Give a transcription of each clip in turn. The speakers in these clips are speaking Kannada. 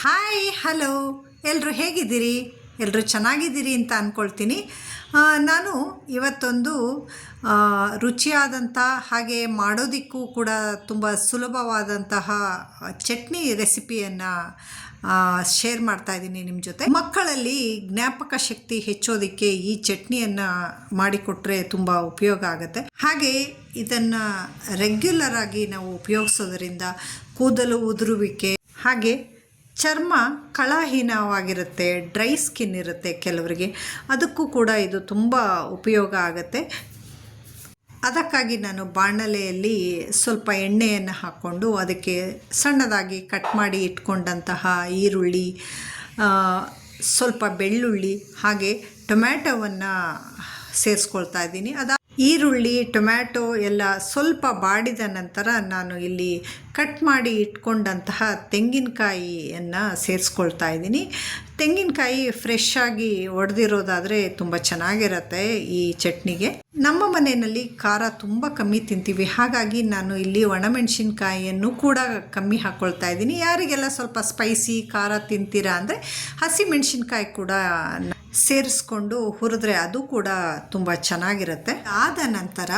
ಹಾಯ್ ಹಲೋ, ಎಲ್ಲರೂ ಹೇಗಿದ್ದೀರಿ? ಎಲ್ಲರೂ ಚೆನ್ನಾಗಿದ್ದೀರಿ ಅಂತ ಅಂದ್ಕೊಳ್ತೀನಿ. ನಾನು ಇವತ್ತೊಂದು ರುಚಿಯಾದಂಥ ಹಾಗೆ ಮಾಡೋದಕ್ಕೂ ಕೂಡ ತುಂಬ ಸುಲಭವಾದಂತಹ ಚಟ್ನಿ ರೆಸಿಪಿಯನ್ನು ಶೇರ್ ಮಾಡ್ತಾಯಿದ್ದೀನಿ ನಿಮ್ಮ ಜೊತೆ. ಮಕ್ಕಳಲ್ಲಿ ಜ್ಞಾಪಕ ಶಕ್ತಿ ಹೆಚ್ಚೋದಕ್ಕೆ ಈ ಚಟ್ನಿಯನ್ನು ಮಾಡಿಕೊಟ್ರೆ ತುಂಬ ಉಪಯೋಗ ಆಗುತ್ತೆ. ಹಾಗೆ ಇದನ್ನು ರೆಗ್ಯುಲರ್ ಆಗಿ ನಾವು ಉಪಯೋಗಿಸೋದ್ರಿಂದ ಕೂದಲು ಉದುರುವಿಕೆ ಹಾಗೆ ಚರ್ಮ ಕಳಹೀನವಾಗಿರುತ್ತೆ, ಡ್ರೈ ಸ್ಕಿನ್ ಇರುತ್ತೆ ಕೆಲವರಿಗೆ, ಅದಕ್ಕೂ ಕೂಡ ಇದು ತುಂಬ ಉಪಯೋಗ ಆಗುತ್ತೆ. ಅದಕ್ಕಾಗಿ ನಾನು ಬಾಣಲೆಯಲ್ಲಿ ಸ್ವಲ್ಪ ಎಣ್ಣೆಯನ್ನು ಹಾಕ್ಕೊಂಡು ಅದಕ್ಕೆ ಸಣ್ಣದಾಗಿ ಕಟ್ ಮಾಡಿ ಇಟ್ಕೊಂಡಂತಹ ಈರುಳ್ಳಿ, ಸ್ವಲ್ಪ ಬೆಳ್ಳುಳ್ಳಿ ಹಾಗೆ ಟೊಮ್ಯಾಟೊವನ್ನು ಸೇರಿಸ್ಕೊಳ್ತಾ ಇದ್ದೀನಿ. ಈರುಳ್ಳಿ ಟೊಮ್ಯಾಟೊ ಎಲ್ಲ ಸ್ವಲ್ಪ ಬಾಡಿದ ನಂತರ ನಾನು ಇಲ್ಲಿ ಕಟ್ ಮಾಡಿ ಇಟ್ಕೊಂಡಂತಹ ತೆಂಗಿನಕಾಯಿಯನ್ನು ಸೇರಿಸ್ಕೊಳ್ತಾ ಇದ್ದೀನಿ. ತೆಂಗಿನಕಾಯಿ ಫ್ರೆಶ್ ಆಗಿ ಒಡೆದಿರೋದಾದರೆ ತುಂಬ ಚೆನ್ನಾಗಿರುತ್ತೆ ಈ ಚಟ್ನಿಗೆ. ನಮ್ಮ ಮನೆಯಲ್ಲಿ ಖಾರ ತುಂಬ ಕಮ್ಮಿ ತಿಂತೀವಿ, ಹಾಗಾಗಿ ನಾನು ಇಲ್ಲಿ ಒಣಮೆಣಸಿನ್ಕಾಯಿಯನ್ನು ಕೂಡ ಕಮ್ಮಿ ಹಾಕ್ಕೊಳ್ತಾ ಇದ್ದೀನಿ. ಯಾರಿಗೆಲ್ಲ ಸ್ವಲ್ಪ ಸ್ಪೈಸಿ ಖಾರ ತಿಂತೀರಾ ಅಂದರೆ ಹಸಿಮೆಣಸಿನ್ಕಾಯಿ ಕೂಡ ಸೇರಿಸ್ಕೊಂಡು ಹುರಿದ್ರೆ ಅದು ಕೂಡ ತುಂಬ ಚೆನ್ನಾಗಿರುತ್ತೆ. ಆದ ನಂತರ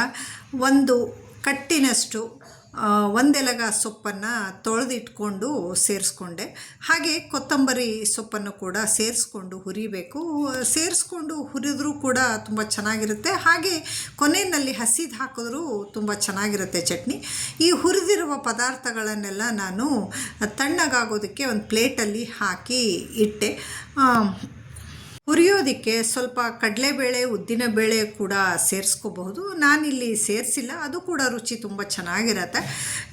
ಒಂದು ಕಟ್ಟಿನಷ್ಟು ಒಂದೆಲಗ ಸೊಪ್ಪನ್ನು ತೊಳೆದಿಟ್ಕೊಂಡು ಸೇರಿಸ್ಕೊಂಡೆ. ಹಾಗೆ ಕೊತ್ತಂಬರಿ ಸೊಪ್ಪನ್ನು ಕೂಡ ಸೇರಿಸ್ಕೊಂಡು ಹುರಿಬೇಕು. ಸೇರಿಸ್ಕೊಂಡು ಹುರಿದ್ರೂ ಕೂಡ ತುಂಬ ಚೆನ್ನಾಗಿರುತ್ತೆ. ಹಾಗೆ ಕೊನೆಯಲ್ಲಿ ಹಸಿದು ಹಾಕಿದ್ರೂ ತುಂಬ ಚೆನ್ನಾಗಿರುತ್ತೆ ಚಟ್ನಿ. ಈ ಹುರಿದಿರುವ ಪದಾರ್ಥಗಳನ್ನೆಲ್ಲ ನಾನು ತಣ್ಣಗಾಗೋದಕ್ಕೆ ಒಂದು ಪ್ಲೇಟಲ್ಲಿ ಹಾಕಿ ಇಟ್ಟೆ. ಹುರಿಯೋದಕ್ಕೆ ಸ್ವಲ್ಪ ಕಡಲೆಬೇಳೆ ಉದ್ದಿನಬೇಳೆ ಕೂಡ ಸೇರಿಸ್ಕೋಬಹುದು. ನಾನಿಲ್ಲಿ ಸೇರಿಸಿಲ್ಲ, ಅದು ಕೂಡ ರುಚಿ ತುಂಬ ಚೆನ್ನಾಗಿರುತ್ತೆ.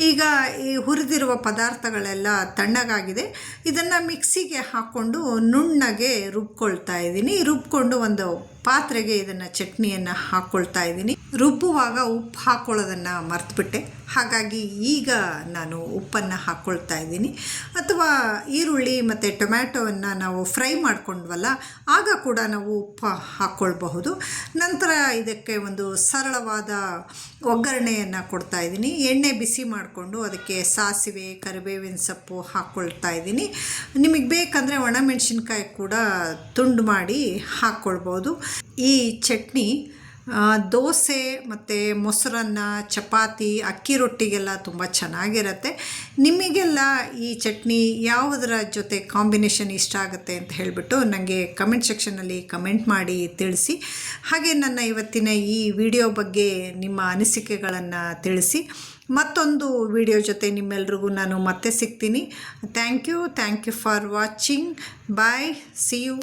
ಈಗ ಈ ಹುರಿದಿರುವ ಪದಾರ್ಥಗಳೆಲ್ಲ ತಣ್ಣಗಾಗಿದೆ. ಇದನ್ನು ಮಿಕ್ಸಿಗೆ ಹಾಕ್ಕೊಂಡು ನುಣ್ಣಗೆ ರುಬ್ಕೊಳ್ತಾ ಇದ್ದೀನಿ. ರುಬ್ಕೊಂಡು ಒಂದು ಪಾತ್ರೆಗೆ ಇದನ್ನು ಚಟ್ನಿಯನ್ನು ಹಾಕ್ಕೊಳ್ತಾ ಇದ್ದೀನಿ. ರುಬ್ಬುವಾಗ ಉಪ್ಪು ಹಾಕ್ಕೊಳ್ಳೋದನ್ನು ಮರ್ತುಬಿಟ್ಟೆ, ಹಾಗಾಗಿ ಈಗ ನಾನು ಉಪ್ಪನ್ನು ಹಾಕ್ಕೊಳ್ತಾ ಇದ್ದೀನಿ. ಅಥವಾ ಈರುಳ್ಳಿ ಮತ್ತು ಟೊಮ್ಯಾಟೊವನ್ನು ನಾವು ಫ್ರೈ ಮಾಡ್ಕೊಂಡ್ವಲ್ಲ, ಆಗ ಕೂಡ ನಾವು ಉಪ್ಪು ಹಾಕ್ಕೊಳ್ಬಹುದು. ನಂತರ ಇದಕ್ಕೆ ಒಂದು ಸರಳವಾದ ಒಗ್ಗರಣೆಯನ್ನು ಕೊಡ್ತಾ ಇದ್ದೀನಿ. ಎಣ್ಣೆ ಬಿಸಿ ಮಾಡಿಕೊಂಡು ಅದಕ್ಕೆ ಸಾಸಿವೆ, ಕರಿಬೇವಿನ ಸೊಪ್ಪು ಹಾಕ್ಕೊಳ್ತಾ ಇದ್ದೀನಿ. ನಿಮಗೆ ಬೇಕಂದರೆ ಒಣಮೆಣಸಿನ್ಕಾಯಿ ಕೂಡ ತುಂಡು ಮಾಡಿ ಹಾಕ್ಕೊಳ್ಬೋದು. ಈ ಚಟ್ನಿ ದೋಸೆ ಮತ್ತು ಮೊಸರನ್ನ, ಚಪಾತಿ, ಅಕ್ಕಿ ರೊಟ್ಟಿಗೆಲ್ಲ ತುಂಬ ಚೆನ್ನಾಗಿರುತ್ತೆ. ನಿಮಗೆಲ್ಲ ಈ ಚಟ್ನಿ ಯಾವುದರ ಜೊತೆ ಕಾಂಬಿನೇಷನ್ ಇಷ್ಟ ಆಗುತ್ತೆ ಅಂತ ಹೇಳಿಬಿಟ್ಟು ನನಗೆ ಕಮೆಂಟ್ ಸೆಕ್ಷನಲ್ಲಿ ಕಮೆಂಟ್ ಮಾಡಿ ತಿಳಿಸಿ. ಹಾಗೆ ನನ್ನ ಇವತ್ತಿನ ಈ ವಿಡಿಯೋ ಬಗ್ಗೆ ನಿಮ್ಮ ಅನಿಸಿಕೆಗಳನ್ನು ತಿಳಿಸಿ. ಮತ್ತೊಂದು ವಿಡಿಯೋ ಜೊತೆ ನಿಮ್ಮೆಲ್ರಿಗೂ ನಾನು ಮತ್ತೆ ಸಿಗ್ತೀನಿ. Thank you for watching. Bye, see you.